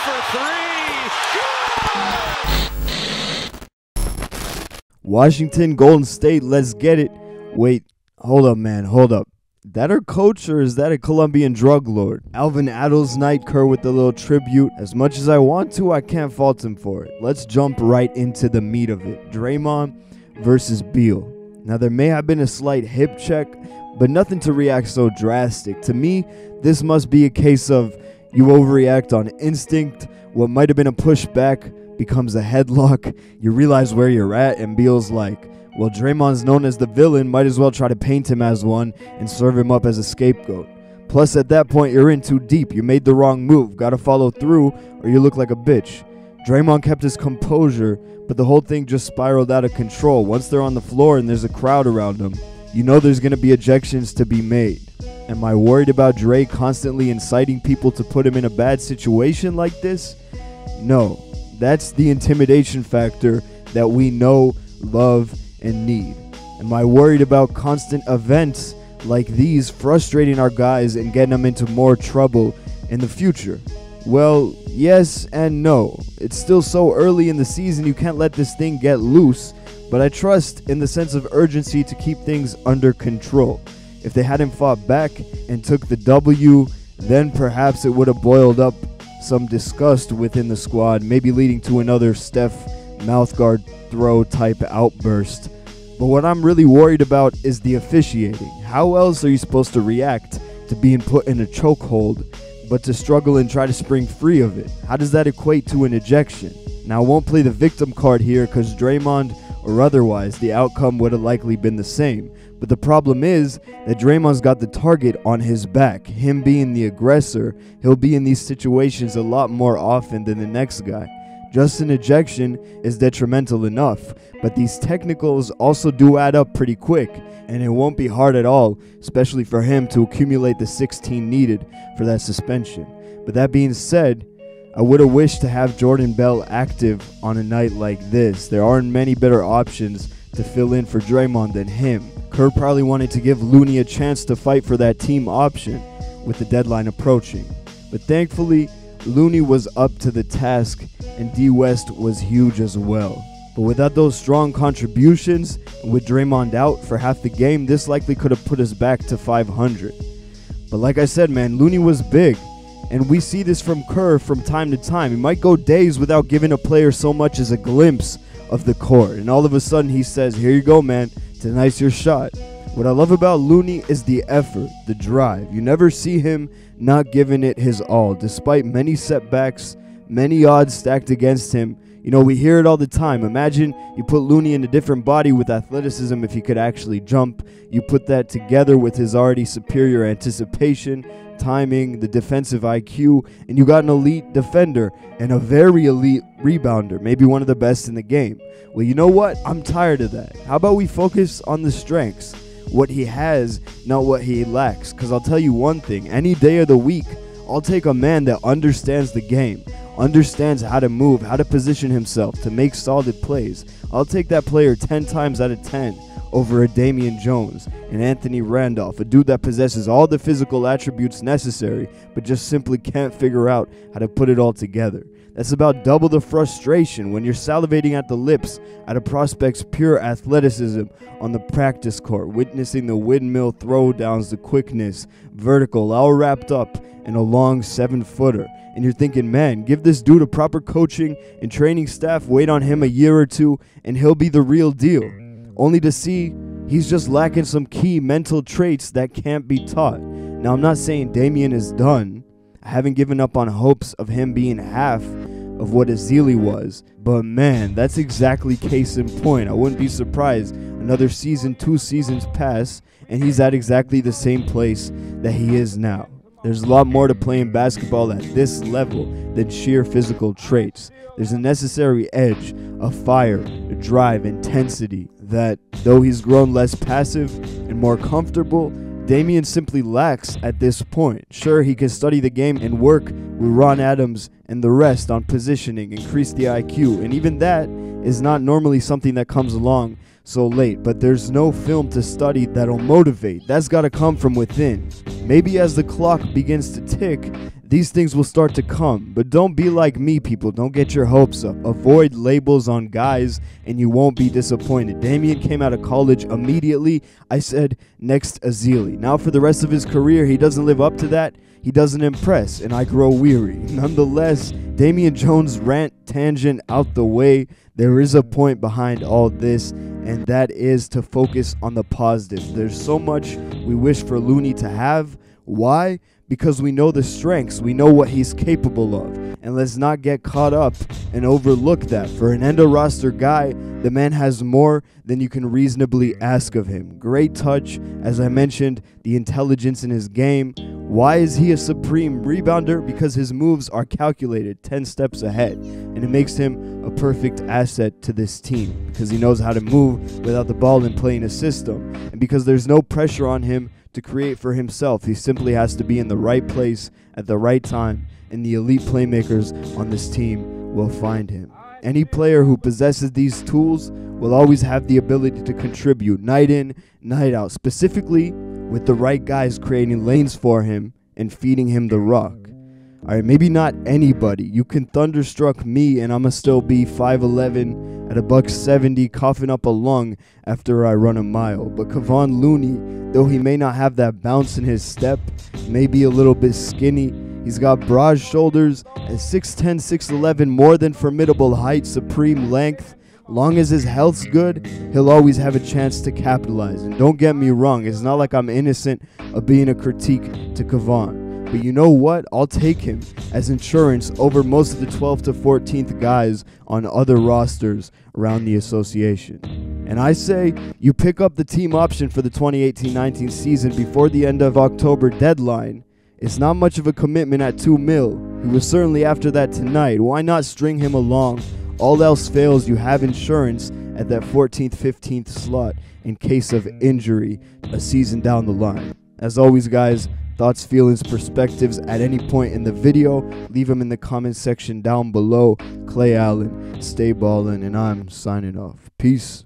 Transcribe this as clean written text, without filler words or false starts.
for three. Good! Washington, Golden State, let's get it. Wait, hold up, man, hold up. That our coach, or is that a Colombian drug lord? Alvin Adels Night Kerr with the little tribute. As much as I want to, I can't fault him for it. Let's jump right into the meat of it. Draymond versus Beal. Now, there may have been a slight hip check, but nothing to react so drastic. To me, this must be a case of you overreact on instinct. What might have been a pushback becomes a headlock. You realize where you're at, and Beal's like, well, Draymond's known as the villain, might as well try to paint him as one and serve him up as a scapegoat. Plus, at that point, you're in too deep. You made the wrong move. Gotta follow through, or you look like a bitch. Draymond kept his composure, but the whole thing just spiraled out of control. Once they're on the floor and there's a crowd around them, you know there's gonna be ejections to be made. Am I worried about Dray constantly inciting people to put him in a bad situation like this? No. That's the intimidation factor that we know, love, and need. Am I worried about constant events like these frustrating our guys and getting them into more trouble in the future? Well, yes and no. It's still so early in the season, you can't let this thing get loose, but I trust in the sense of urgency to keep things under control. If they hadn't fought back and took the W, then perhaps it would have boiled up some disgust within the squad, maybe leading to another Steph mouthguard throw type outburst. But what I'm really worried about is the officiating. How else are you supposed to react to being put in a chokehold but to struggle and try to spring free of it? How does that equate to an ejection? Now, I won't play the victim card here because Draymond or otherwise, the outcome would have likely been the same. But the problem is that Draymond's got the target on his back. Him being the aggressor, he'll be in these situations a lot more often than the next guy. Just an ejection is detrimental enough, but these technicals also do add up pretty quick, and it won't be hard at all, especially for him to accumulate the 16 needed for that suspension. But that being said, I would have wished to have Jordan Bell active on a night like this. There aren't many better options to fill in for Draymond than him. Kerr probably wanted to give Looney a chance to fight for that team option with the deadline approaching. But thankfully, Looney was up to the task, and D West was huge as well. But without those strong contributions, and with Draymond out for half the game, this likely could have put us back to 500. But like I said, man, Looney was big. And we see this from Kerr from time to time. He might go days without giving a player so much as a glimpse of the court. And all of a sudden he says, here you go, man. Tonight's your shot. What I love about Looney is the effort, the drive. You never see him not giving it his all. Despite many setbacks, many odds stacked against him. You know, we hear it all the time. Imagine you put Looney in a different body with athleticism if he could actually jump. You put that together with his already superior anticipation, timing, the defensive IQ, and you got an elite defender and a very elite rebounder, maybe one of the best in the game. Well, you know what? I'm tired of that. How about we focus on the strengths, what he has, not what he lacks? Because I'll tell you one thing, any day of the week, I'll take a man that understands the game, understands how to move, how to position himself, to make solid plays. I'll take that player 10 times out of 10 over a Damian Jones, an Anthony Randolph, a dude that possesses all the physical attributes necessary, but just simply can't figure out how to put it all together. That's about double the frustration when you're salivating at the lips at a prospect's pure athleticism on the practice court, witnessing the windmill throwdowns, the quickness, vertical, all wrapped up in a long 7-footer. And you're thinking, man, give this dude a proper coaching and training staff, wait on him a year or two, and he'll be the real deal. Only to see he's just lacking some key mental traits that can't be taught. Now, I'm not saying Damian is done. I haven't given up on hopes of him being half of what Ezeli was. But man, that's exactly case in point. I wouldn't be surprised another season, 2 seasons pass, and he's at exactly the same place that he is now. There's a lot more to playing basketball at this level than sheer physical traits. There's a necessary edge, a fire, a drive, intensity that, though he's grown less passive and more comfortable, Damian simply lacks at this point. Sure, he can study the game and work with Ron Adams and the rest on positioning, increase the IQ, and even that is not normally something that comes along so late, but there's no film to study that'll motivate. That's got to come from within. Maybe as the clock begins to tick, these things will start to come. But don't be like me, people. Don't get your hopes up. Avoid labels on guys and you won't be disappointed. Damian came out of college immediately. I said, next Azili. Now for the rest of his career, he doesn't live up to that. He doesn't impress, and I grow weary. Nonetheless, Damian Jones' rant tangent out the way, there is a point behind all this, and that is to focus on the positives. There's so much we wish for Looney to have. Why? Because we know the strengths, we know what he's capable of, and let's not get caught up and overlook that. For an end-of-roster guy, the man has more than you can reasonably ask of him. Great touch, as I mentioned, the intelligence in his game. Why is he a supreme rebounder? Because his moves are calculated 10 steps ahead, and it makes him a perfect asset to this team because he knows how to move without the ball and play in a system, and because there's no pressure on him to create for himself. He simply has to be in the right place at the right time, and the elite playmakers on this team will find him. Any player who possesses these tools will always have the ability to contribute night in, night out, specifically with the right guys creating lanes for him and feeding him the rock. Alright, maybe not anybody. You can thunderstruck me and I'ma still be 5'11", at $170, coughing up a lung after I run a mile. But Kevon Looney, though he may not have that bounce in his step, may be a little bit skinny, he's got broad shoulders and 6'10", 6'11", more than formidable height, supreme length. Long as his health's good, he'll always have a chance to capitalize. And don't get me wrong, it's not like I'm innocent of being a critique to Kevon. But you know what? I'll take him as insurance over most of the 12th to 14th guys on other rosters around the association. And I say you pick up the team option for the 2018-19 season before the end of October deadline. It's not much of a commitment at $2 million. He was certainly after that tonight. Why not string him along? All else fails, you have insurance at that 14th, 15th slot in case of injury a season down the line. As always, guys, thoughts, feelings, perspectives at any point in the video, leave them in the comment section down below. Clay Allen, stay ballin', and I'm signing off. Peace.